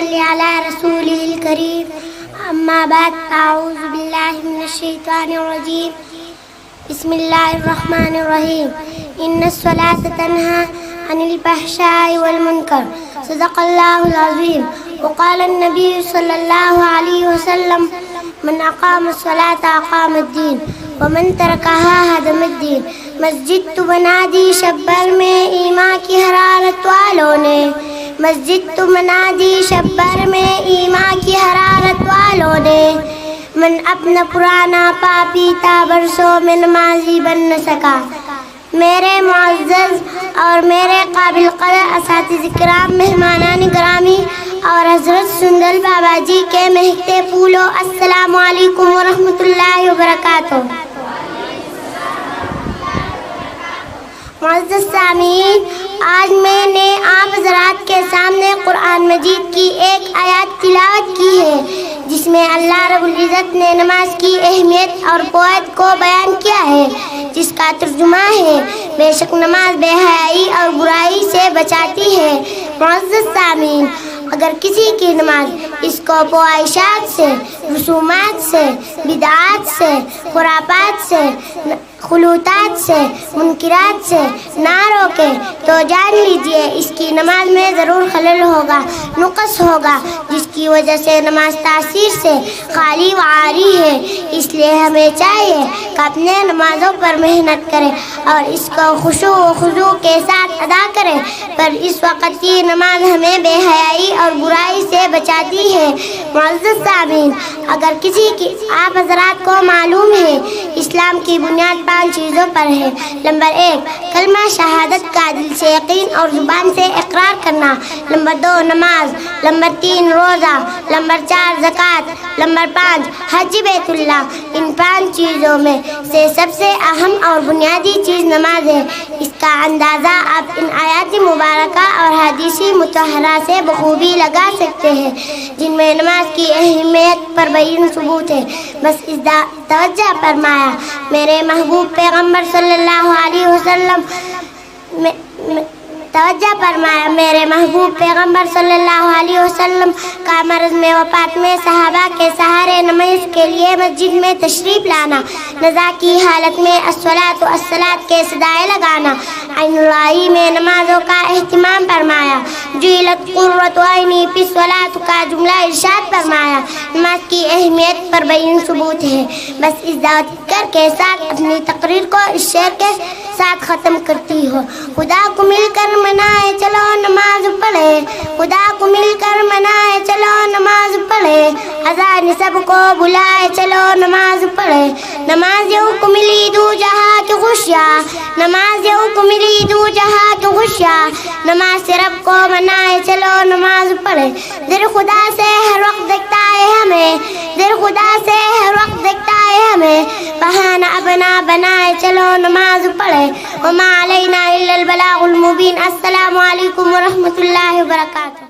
صل على رسوله الكريم أما بعد أعوذ بالله من الشيطان الرجيم بسم الله الرحمن الرحيم إن الصلاة تنهى عن الفحشاء والمنكر صدق الله العظيم وقال النبي صلى الله عليه وسلم من أقام الصلاة أقام الدين ومن تركها هدم الدين مسجد تو بنا دی شبر میں ایمان کی حرارت والوں نے مسجد تو بنا دی شبر میں ایمان کی حرارت والوں نے من اپنا پرانا پاپی تھا برسوں میں نمازی بن نہ سکا میرے معزز اور میرے قابل قدر اساتذہ کرام مہمانان گرامی اور حضرت سندل بابا جی کے مہکتے پھولوں السلام علیکم ورحمۃ اللہ وبرکاتہ معزز سامعین آج میں نے آپ حضرات کے سامنے قرآن مجید کی ایک آیات تلاوت کی ہے جس میں اللہ رب العزت نے نماز کی اہمیت اور فوائد کو بیان کیا ہے جس کا ترجمہ ہے بے شک نماز بے حیائی اور برائی سے بچاتی ہے معزز سامعین اگر کسی کی نماز اس کو فواہشات سے رسومات سے بدعات سے خرافات سے خلوطات سے منکرات سے نہ روکے تو جان لیجئے اس کی نماز میں ضرور خلل ہوگا نقص ہوگا جس کی وجہ سے نماز تاثیر سے خالی و عاری ہے اس لیے ہمیں چاہیے کہ اپنے نمازوں پر محنت کریں اور اس کو خشوع و خضوع کے ساتھ ادا کریں پر اس وقت کی نماز ہمیں بے حیائی اور برائی سے بچاتی ہے معزز سامعین اگر کسی کی آپ حضرات کو معلوم ہے اسلام کی بنیاد 5 چیزوں پر ہے نمبر 1 کلمہ شہادت کا دل سے یقین اور زبان سے اقرار کرنا نمبر 2 نماز نمبر 3 روزہ نمبر 4 زکوٰۃ نمبر 5 حج بیت اللہ ان 5 چیزوں میں سے سب سے اہم اور بنیادی چیز نماز ہے اس کا اندازہ آپ ان آیات مبارکہ اور حدیثی مطہرہ سے بخوبی لگا سکتے ہیں جن میں نماز کی اہمیت پر بین ثبوت ہے بس اس توجہ فرمایا میرے محبوب پیغمبر صلی اللہ علیہ وسلم توجہ فرمایا میرے محبوب پیغمبر صلی اللہ علیہ وسلم کا مرض میں وفات میں صحابہ کے سہارے نماز کے لیے مسجد میں تشریف لانا نزا کی حالت میں الصلاۃ الصلاۃ کے صدائے لگانا عین اللہ میں نمازوں کا اہتمام فرمایا جعلت قرۃ عینی فی الصلاۃ کا جملہ ارشاد فرمایا نماز کی اہمیت پر بین ثبوت ہے بس اس ذکر کے ساتھ اپنی تقریر کو اس شعر کے ساتھ ختم کرتی ہو خدا کو مل کر منائے چلو نماز پڑھے خدا کو مل کر منائے چلو نماز پڑھے اذان سب کو بلائے چلو نماز پڑھے نمازیوں کو ملی دو جہاں کی خوشیاں نمازیوں کو ملی دو جہاں کی خوشیاں نماز سے رب کو منائے چلو نماز پڑھے دل خدا سے ہر وقت دیکھتا ہے ہمیں دل خدا سے ہر وقت دیکھتا ہے ہمیں بہانہ اپنا بنائے چلو نماز پڑھے وما علینا الا البلاغ المبین السلام علیکم ورحمۃ اللہ وبرکاتہ